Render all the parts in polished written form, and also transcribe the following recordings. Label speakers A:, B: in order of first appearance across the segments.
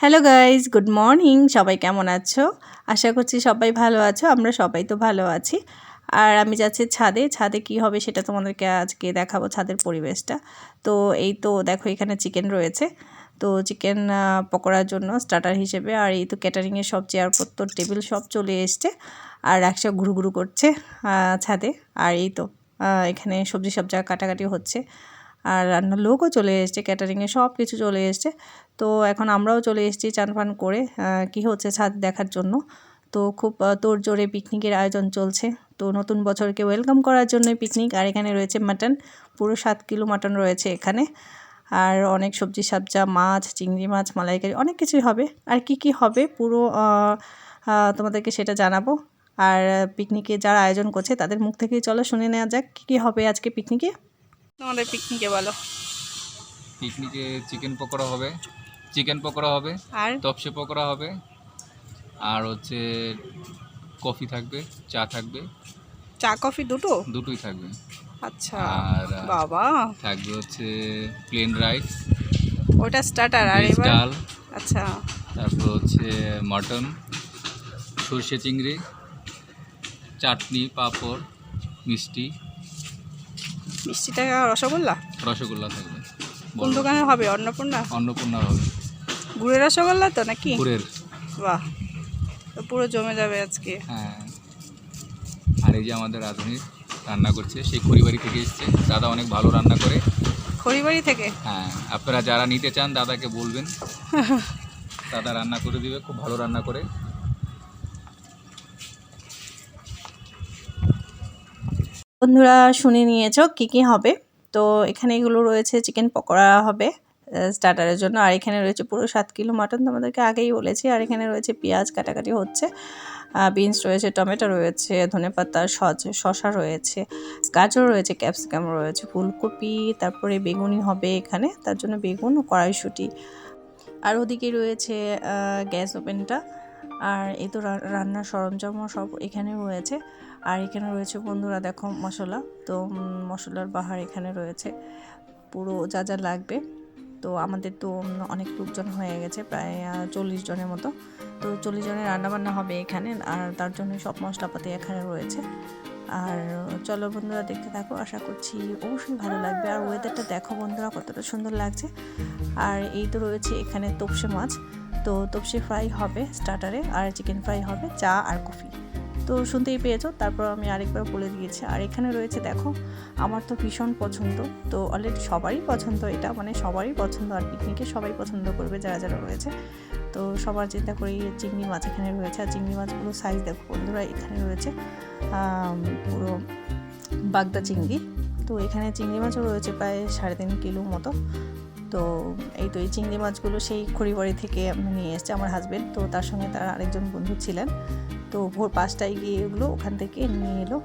A: Hello guys, good morning. সবাই কেমন আছো? আশা করছি সবাই ভালো আছো। আমরা সবাই তো ভালো আছি। আর আমি যাচ্ছি ছাদে। ছাদে কি হবে সেটা তোমাদেরকে আজকে দেখাবো, ছাদের পরিবেশটা। তো এই তো দেখো, এখানে চিকেন রয়েছে। তো চিকেন পকোড়ার জন্য স্টার্টার হিসেবে। আর এই তো ক্যাটারিংয়ের সব চেয়ারপত্র, টেবিল সব চলে এসছে। আর একশো ঘুরু করছে ছাদে। আর এই তো এখানে সবজি সব জায়গা কাটাকাটি হচ্ছে। আর রান্নার লোকও চলে এসছে, ক্যাটারিংয়ে সব কিছু চলে এসছে। তো এখন আমরাও চলে এসেছি চান ফান করে কি হচ্ছে ছাদ দেখার জন্য। তো খুব তোড়জোড়ে পিকনিকের আয়োজন চলছে। তো নতুন বছরকে ওয়েলকাম করার জন্যই পিকনিক। আর এখানে রয়েছে মাটন, পুরো 7 কিলো মাটন রয়েছে এখানে। আর অনেক সবজি সাবজা, মাছ, চিংড়ি মাছ, মালাইকারি, অনেক কিছুই হবে। আর কি হবে পুরো তোমাদেরকে সেটা জানাবো। আর পিকনিকে যারা আয়োজন করছে তাদের মুখ থেকেই চলো শুনে নেওয়া যাক কি হবে আজকে পিকনিকে। তোমাদের পিকনিকে বলো।
B: পিকনিকে চিকেন পকোড়া হবে, আর তপসে পকোড়া হবে, আর হচ্ছে কফি থাকবে, চা থাকবে।
A: চা কফি দুটোই
B: থাকবে।
A: আচ্ছা,
B: আর
A: বাবা
B: থাকবে হচ্ছে প্লেন রাইস,
A: ওটা স্টার্টার। আর এবার
B: ডাল,
A: আচ্ছা,
B: তারপর হচ্ছে মটন, সরষে চিংড়ি, চাটনি, পাঁপড়,
A: মিষ্টিটা রসগোল্লা
B: থাকবে।
A: কোন দোকানে হবে? অন্নপূর্ণা
B: হবে।
A: গুড়ের রসগোল্লা তো নাকি?
B: গুড়ের।
A: বাহ, তো পুরো জমে যাবে আজকে।
B: হ্যাঁ। আর এই যে আমাদের রাঁধুনি রান্না করছে, সেই খড়িবাড়ি থেকে এসছে। দাদা অনেক ভালো রান্না করে।
A: খড়িবাড়ি থেকে?
B: হ্যাঁ, আপনারা যারা নিতে চান দাদাকে বলবেন, দাদা রান্না করে দিবে, খুব ভালো রান্না করে।
A: বন্ধুরা শুনে নিয়েছো কি হবে। তো এখানে এগুলো রয়েছে, চিকেন পকোড়া হবে স্টার্টারের জন্য। আর এখানে রয়েছে পুরো 7 কিলো মাটন, তোমাদেরকে আগেই বলেছি। আর এখানে রয়েছে পেঁয়াজ কাটাকাটি হচ্ছে, বিনস রয়েছে, টমেটো রয়েছে, ধনেপাতা, শসা রয়েছে, গাজর রয়েছে, ক্যাপসিকাম রয়েছে, ফুলকপি, তারপরে বেগুনি হবে এখানে, তার জন্য বেগুন ও কড়াইশুঁটি। আর ওদিকে রয়েছে গ্যাস ওভেনটা। আর এই তো রান্নার সরঞ্জামও সব এখানে রয়েছে। আর এখানে রয়েছে বন্ধুরা দেখো মশলা। তো মশলার বাহার এখানে রয়েছে পুরো যা যা লাগবে। তো আমাদের তো অনেক লোকজন হয়ে গেছে, প্রায় 40 জনের মতো। তো 40 জনের রান্নাবান্না হবে এখানে। আর তার জন্য সব মশলাপাতি এখানে রয়েছে। আর চলো বন্ধুরা দেখতে থাকো, আশা করছি অবশ্যই ভালো লাগবে। আর ওয়েদারটা দেখো বন্ধুরা কতটা সুন্দর লাগছে। আর এই তো রয়েছে এখানে তপসে মাছ। তো তপসে ফ্রাই হবে স্টার্টারে, আর চিকেন ফ্রাই হবে, চা আর কফি। তো শুনতেই পেয়েছো, তারপর আমি আরেকবার বলে দিয়েছি। আর এখানে রয়েছে দেখো, আমার তো ভীষণ পছন্দ। তো অলরেডি সবারই পছন্দ এটা, মানে সবারই পছন্দ। আর পিকনিকে সবাই পছন্দ করবে যারা যারা রয়েছে। তো সবার চিন্তা করেই চিংড়ি মাছ এখানে রয়েছে। আর চিংড়ি মাছগুলো সাইজ দেখো বন্ধুরা, এখানে রয়েছে পুরো বাগদা চিংড়ি। তো এখানে চিংড়ি মাছও রয়েছে প্রায় 3.5 কিলো মতো। তো এই তো এই চিংড়ি মাছগুলো সেই খড়িবাড়ি থেকে নিয়ে এসছে আমার হাজব্যান্ড। তো তার সঙ্গে তার আরেকজন বন্ধু ছিলেন। তো ভোর 5টায় গিয়ে এগুলো ওখান থেকে নিয়ে এলো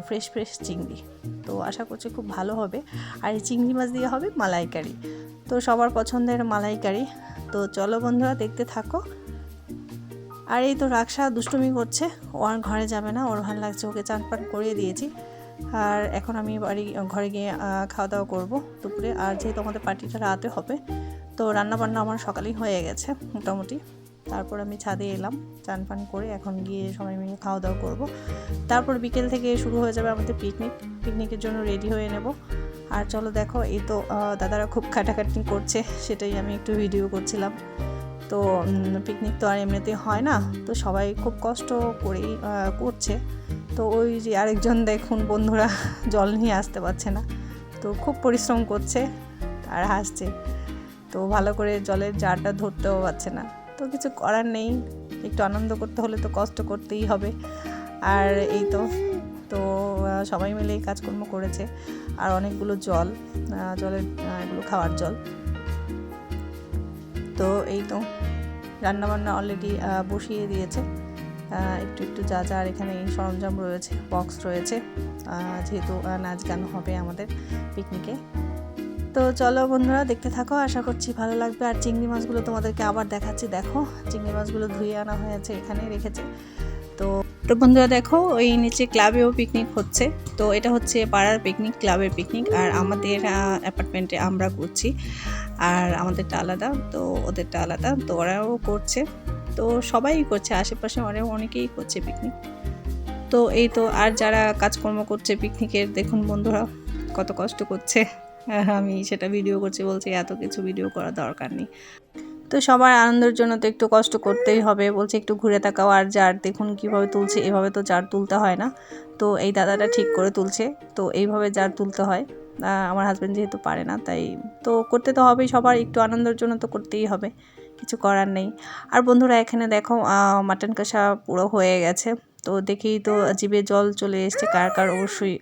A: ফ্রেশ চিংড়ি। তো আশা করছি খুব ভালো হবে। আর এই চিংড়ি মাছ দিয়ে হবে মালাইকারি। তো সবার পছন্দের মালাইকারি। তো চলো বন্ধুরা দেখতে থাকো। আর এই তো রাক্সা দুষ্টুমি করছে, ও আর ঘরে যাবে না, ওর ভালো লাগছে, ওকে চান পান করিয়ে দিয়েছি। আর এখন আমি ঘরে গিয়ে খাওয়া দাওয়া করবো দুপুরে। আর যেহেতু আমাদের পার্টিটা রাতে হবে, তো রান্নাবান্না আমার সকালেই হয়ে গেছে মোটামুটি। তারপর আমি ছাদে এলাম চান পান করে, এখন গিয়ে সবাই মিলে খাওয়া দাওয়া করবো। তারপর বিকেল থেকে শুরু হয়ে যাবে আমাদের পিকনিকের জন্য রেডি হয়ে নেব। আর চলো দেখো, এই তো দাদারা খুব খাটাখাটনি করছে, সেটাই আমি একটু ভিডিও করছিলাম। তো পিকনিক তো আর এমনিতে হয় না, তো সবাই খুব কষ্ট করেই করছে। তো ওই যে আরেকজন দেখুন বন্ধুরা জল নিয়ে আসতে পারছে না, তো খুব পরিশ্রম করছে আর হাসছে। তো ভালো করে জলের জারটা ধরতেও পারছে না। তো কিছু করার নেই, একটু আনন্দ করতে হলে তো কষ্ট করতেই হবে। আর এই তো তো সবাই মিলে এই কাজকর্ম করেছে। আর অনেকগুলো জলের এগুলো খাওয়ার জল। তো এই তো রান্নাবান্না অলরেডি বসিয়ে দিয়েছে। একটু একটু যা যা আর এখানে সরঞ্জাম রয়েছে, বক্স রয়েছে, যেহেতু নাচ গান হবে আমাদের পিকনিকে। তো চলো বন্ধুরা দেখতে থাকো, আশা করছি ভালো লাগবে। আর চিংড়ি মাছগুলো তোমাদেরকে আবার দেখাচ্ছি। দেখো চিংড়ি মাছগুলো ধুয়ে আনা হয়েছে, এখানে রেখেছে। তো বন্ধুরা দেখো ওই নিচে ক্লাবেও পিকনিক হচ্ছে। তো এটা হচ্ছে পাড়ার পিকনিক, ক্লাবের পিকনিক। আর আমাদের অ্যাপার্টমেন্টে আমরা করছি, আর আমাদেরটা আলাদা, তো ওদেরটা আলাদা। তো ওরাও করছে, তো সবাই করছে, আশেপাশে অনেকেই করছে পিকনিক। তো এই তো আর যারা কাজকর্ম করছে পিকনিকের, দেখুন বন্ধুরা কত কষ্ট করছে। আমি সেটা ভিডিও করছি, বলছি এত কিছু ভিডিও করা দরকার নেই। তো সবার আনন্দের জন্য তো একটু কষ্ট করতেই হবে, বলছে একটু ঘুরে তাকাও। আর জার দেখুন কিভাবে তুলছে, এভাবে তো জার তুলতে হয় না। তো এই দাদাটা ঠিক করে তুলছে, তো এইভাবে জার তুলতে হয়। আমার হাজব্যান্ড যেহেতু পারে না, তাই তো করতে তো হবেই, সবার একটু আনন্দের জন্য তো করতেই হবে, কিছু করার নেই। আর বন্ধুরা এখানে দেখো মাটন কষা পুরো হয়ে গেছে। তো দেখেই তো জিভে জল চলে এসছে, কার কার অবশ্যই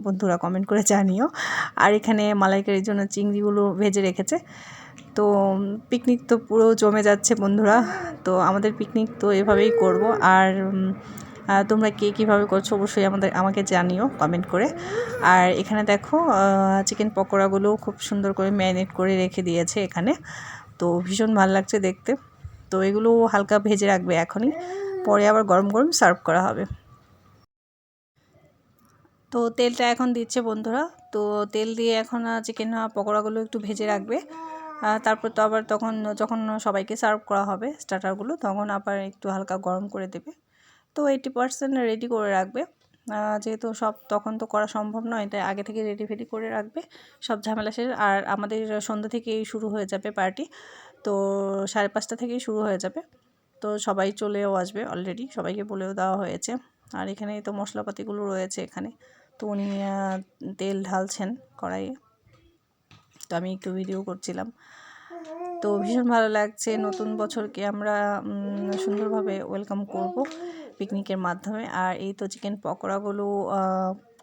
A: বন্ধুরা কমেন্ট করে জানিও। আর এখানে মালাইকারির জন্য চিংড়িগুলো ভেজে রেখেছে। তো পিকনিক তো পুরো জমে যাচ্ছে বন্ধুরা। তো আমাদের পিকনিক তো এভাবেই করব। আর তোমরা কে কীভাবে করছো অবশ্যই আমাকে জানিও কমেন্ট করে। আর এখানে দেখো চিকেন পকোড়াগুলো খুব সুন্দর করে ম্যারিনেট করে রেখে দিয়েছে এখানে। তো ভীষণ ভালো লাগছে দেখতে। তো এগুলো হালকা ভেজে রাখবে এখনই, পরে আবার গরম গরম সার্ভ করা হবে। তো তেলটা এখন দিচ্ছে বন্ধুরা। তো তেল দিয়ে এখন চিকেন পকোড়াগুলো একটু ভেজে রাখবে। তারপর তো আবার যখন সবাইকে সার্ভ করা হবে স্টার্টারগুলো, তখন আবার একটু হালকা গরম করে দেবে। তো 80% রেডি করে রাখবে, যেহেতু সব তখন তো করা সম্ভব নয়, তাই আগে থেকে রেডি করে রাখবে সব ঝামেলা শেষ। আর আমাদের সন্ধ্যা থেকেই শুরু হয়ে যাবে পার্টি। তো 5:30 থেকেই শুরু হয়ে যাবে। তো সবাই চলেও আসবে, অলরেডি সবাইকে বলেও দেওয়া হয়েছে। আর এখানে তো মশলাপাতিগুলো রয়েছে এখানে। তো উনি তেল ঢালছেন কড়াইয়ে, তো আমি একটু ভিডিও করছিলাম। তো ভীষণ ভালো লাগছে, নতুন বছরকে আমরা সুন্দরভাবে ওয়েলকাম করব পিকনিকের মাধ্যমে। আর এই তো চিকেন পকোড়াগুলো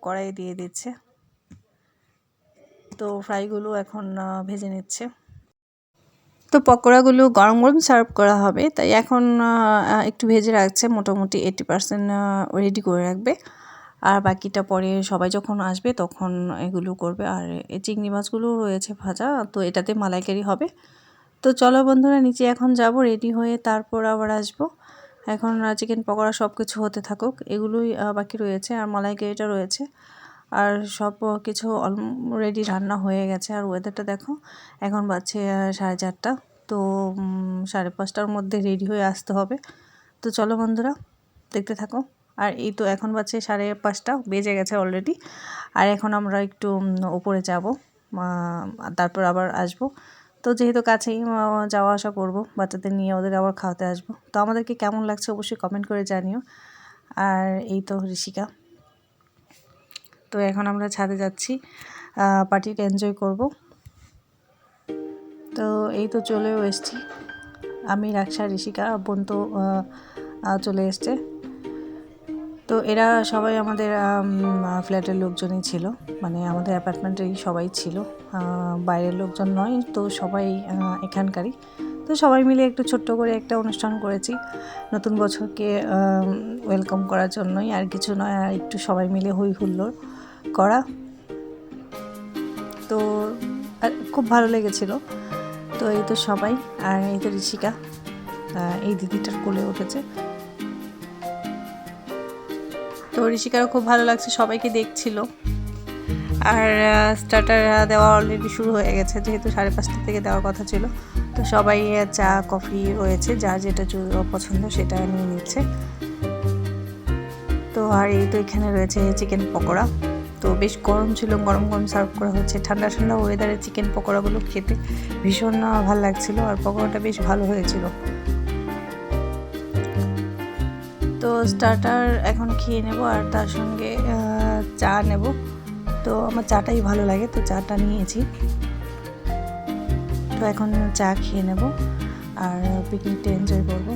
A: কড়াইয়ে দিয়ে দিচ্ছে। তো ফ্রাইগুলো এখন ভেজে নিচ্ছে। তো পকোড়াগুলো গরম গরম সার্ভ করা হবে, তাই এখন একটু ভেজে রাখছে, মোটামুটি 80% রেডি করে রাখবে। আর বাকিটা পরে সবাই যখন আসবে তখন এগুলো করবে। আর এই চিংড়ি মাছগুলো রয়েছে ভাজা, তো এটাতে মালাইকারি হবে। তো চলো বন্ধুরা নিচে এখন যাব রেডি হয়ে, তারপর আবার আসবো। এখন চিকেন পকোড়া সব কিছু হতে থাকুক, এগুলোই বাকি রয়েছে। আর মালাইকারিটা রয়েছে, আর সব কিছু অলরেডি রান্না হয়ে গেছে। আর ওয়েদারটা দেখো, এখন বাজছে 4:30। তো 5:30টার মধ্যে রেডি হয়ে আসতে হবে। তো চলো বন্ধুরা দেখতে থাকো। আর এই তো এখন বাজছে 5:30 বেজে গেছে অলরেডি। আর এখন আমরা একটু উপরে যাব, তারপর আবার আসব। তো যেহেতু কাছেই যাওয়া আসা করব, বাচ্চাদের নিয়ে ওদের আবার খাওয়াতে আসবো। তো আমাদেরকে কেমন লাগছে অবশ্যই কমেন্ট করে জানিও। আর এই তো ঋষিকা। তো এখন আমরা ছাদে যাচ্ছি, পার্টিটা এনজয় করব। তো এই তো চলেও এসেছি আমি, রাক্ষা, ঋষিকা, বোন তো চলে এসছে। তো এরা সবাই আমাদের ফ্ল্যাটের লোকজনই ছিল, মানে আমাদের অ্যাপার্টমেন্টেই সবাই ছিল, বাইরের লোকজন নয়। তো সবাই এখানকারই। তো সবাই মিলে একটু ছোট্ট করে একটা অনুষ্ঠান করেছি নতুন বছরকে ওয়েলকাম করার জন্যই, আর কিছু নয়। আর একটু সবাই মিলে হই হুল্লোড় করা, তো খুব ভালো লেগেছিল। তো এই তো সবাই, আর এই তো ঋষিকা এই দিদিটার কোলে উঠেছে। তো ঋষিকারও খুব ভালো লাগছে, সবাইকে দেখছিল। আর স্টার্টার দেওয়া অলরেডি শুরু হয়ে গেছে, যেহেতু 5:30 থেকে দেওয়ার কথা ছিল। তো সবাই চা কফি রয়েছে, যার যেটা পছন্দ সেটা নিয়ে নিচ্ছে। তো আর এই তো এখানে রয়েছে চিকেন পকোড়া। তো বেশ গরম ছিল, গরম গরম সার্ভ করা হচ্ছে। ঠান্ডা ঠান্ডা ওয়েদারে চিকেন পকোড়াগুলো খেতে ভীষণ ভালো লাগছিল, আর পকোড়াটা বেশ ভালো হয়েছিল। তো স্টার্টার এখন খেয়ে নেব, আর তার সঙ্গে চা নেব। তো আমার চাটাই ভালো লাগে, তো চাটা নিয়েছি। তো এখন চা খেয়ে নেব। আর পিকনিকটা এনজয় করবো।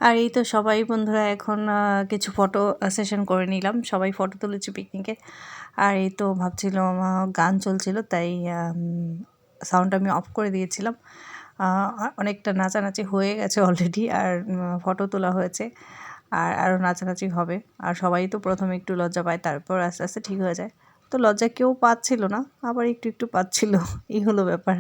A: আর এই তো সবাই বন্ধুরা এখন কিছু ফটো সেশন করে নিলাম, সবাই ফটো তুলেছি পিকনিকে। আর এই তো ভাবছিলাম গান চলছিল, তাই সাউন্ড আমি অফ করে দিয়েছিলাম। অনেকটা নাচানাচি হয়ে গেছে অলরেডি, আর ফটো তোলা হয়েছে, আর আরও নাচানাচি হবে। আর সবাই তো প্রথমে একটু লজ্জা পায়, তারপর আস্তে আস্তে ঠিক হয়ে যায়। তো লজ্জা কেউ পাচ্ছিল না, আবার একটু একটু পাচ্ছিল, এই হলো ব্যাপার।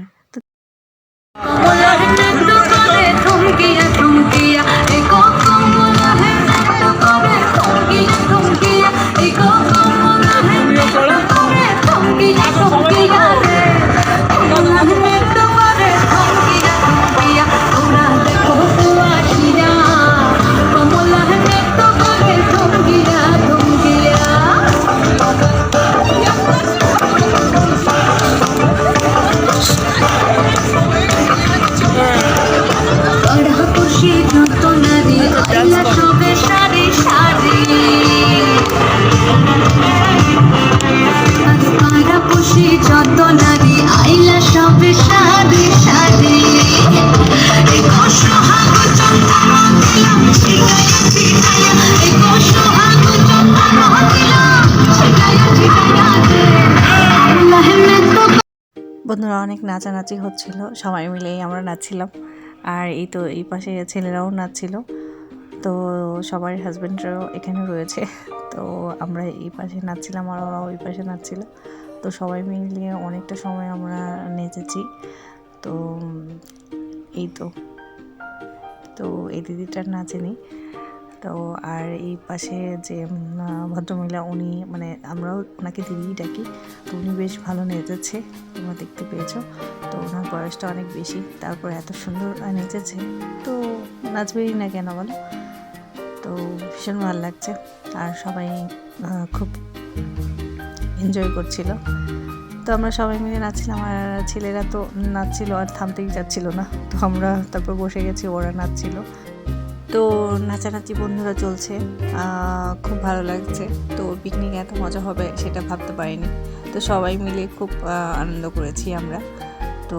A: বন্ধুরা অনেক নাচানাচি হচ্ছিল, সবাই মিলেই আমরা নাচছিলাম। আর এই তো এই পাশে ছেলেরাও নাচছিল, তো সবার হাজব্যান্ডরাও এখানে রয়েছে। তো আমরা এই পাশে নাচছিলাম আর ওরাও ওই পাশে নাচছিল। তো সবাই মিলিয়ে অনেকটা সময় আমরা নেচেছি। তো এই তো এই দিদিটার নাচেনি। তো আর এই পাশে যে ভদ্রমহিলা, উনি মানে আমরাও ওনাকে দিদিই ডাকি, তো উনি বেশ ভালো নেচেছে, তোমরা দেখতে পেয়েছো। তো ওনার বয়সটা অনেক বেশি, তারপর এত সুন্দর নেচেছে, তো নাচবেই না কেন বলো। তো ভীষণ ভালো লাগছে, আর সবাই খুব এনজয় করছিল। তো আমরা সবাই মিলে নাচছিলাম, আর ছেলেরা তো নাচছিল আর থামতেই যাচ্ছিল না। তো আমরা তারপর বসে গেছি, ওরা নাচছিল। তো নাচানাচি বন্ধুরা চলছে, খুব ভালো লাগছে। তো পিকনিক এত মজা হবে সেটা ভাবতে পারিনি। তো সবাই মিলে খুব আনন্দ করেছি আমরা। তো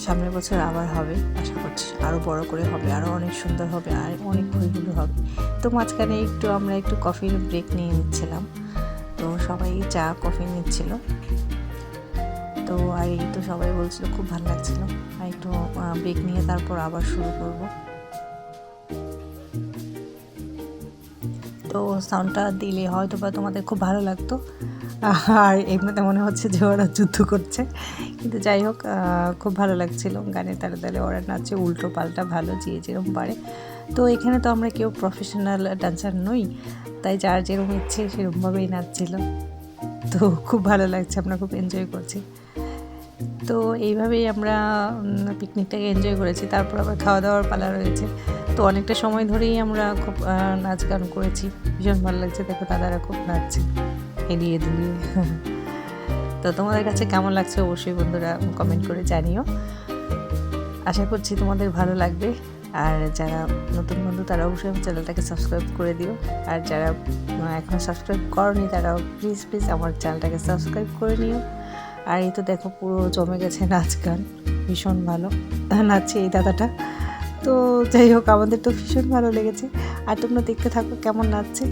A: সামনের বছর আবার হবে, আশা করছি আরও বড় করে হবে, আরও অনেক সুন্দর হবে, আর অনেক ঘুরঘুরি হবে। তো মাঝখানে আমরা একটু কফির ব্রেক নিয়ে নিচ্ছিলাম, তো সবাই চা কফি নিচ্ছিল। তো আর এই তো সবাই বলছিল খুব ভালো লাগছিল, আর একটু ব্রেক নিয়ে তারপর আবার শুরু করব। তো সাউন্ডটা দিলে হয়তো বা তোমাদের খুব ভালো লাগতো, আর এমনিতে মনে হচ্ছে যে ওরা যুদ্ধ করছে, কিন্তু যাই হোক খুব ভালো লাগছিল। গানের তালে তালে ওরা নাচছে উল্টো পাল্টা, ভালো যে যেরকম পারে। তো এখানে তো আমরা কেউ প্রফেশনাল ডান্সার নই, তাই যার যেরকম ইচ্ছে সেরকমভাবেই নাচছিল। তো খুব ভালো লাগছে, আমরা খুব এনজয় করছি। তো এইভাবেই আমরা পিকনিকটাকে এনজয় করেছি। তারপর আবার খাওয়া দাওয়ার পালা রয়েছে, তো অনেকটা সময় ধরেই আমরা খুব নাচ গান করেছি, ভীষণ ভালো লাগছে। দেখো দাদারা খুব নাচছে এলিয়ে দুলিয়ে। তো তোমাদের কাছে কেমন লাগছে অবশ্যই বন্ধুরা কমেন্ট করে জানিও। আশা করছি তোমাদের ভালো লাগবে। আর যারা নতুন বন্ধু তারা অবশ্যই আমার চ্যানেলটাকে সাবস্ক্রাইব করে দিও, আর যারা এখনও সাবস্ক্রাইব করনি তারাও প্লিজ আমার চ্যানেলটাকে সাবস্ক্রাইব করে নিও। আর এই তো দেখো পুরো জমে গেছে নাচ গান, ভীষণ ভালো নাচছে এই দাদাটা। তো যাই হোক আমাদের তো ভীষণ ভালো লেগেছে, আর তোমরা দেখতে থাকো কেমন নাচছে।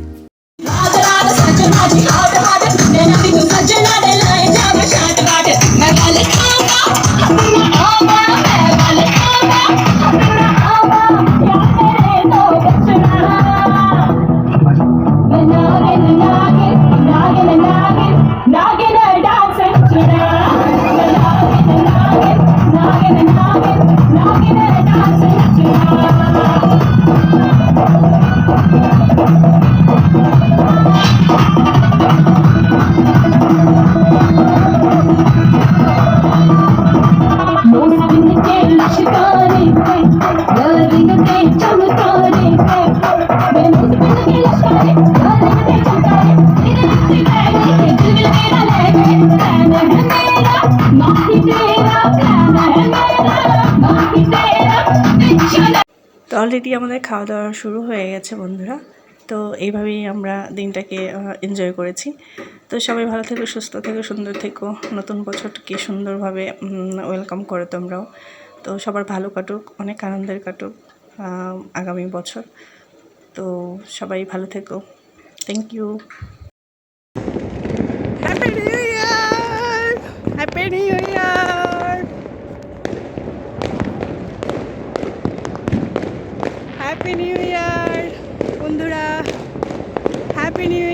A: তো অলরেডি আমাদের খাওয়া দাওয়া শুরু হয়ে গেছে বন্ধুরা। তো এইভাবেই আমরা দিনটাকে এনজয় করেছি। তো সবাই ভালো থেকো, সুস্থ থেকো, সুন্দর থেকো। নতুন বছরকে সুন্দরভাবে ওয়েলকাম করো তোমরাও। তো সবার ভালো কাটুক, অনেক আনন্দের কাটুক আগামী বছর। তো সবাই ভালো থেকো, thank you. Happy new year, happy new year, happy new year বন্ধুরা, হ্যাপি নিউ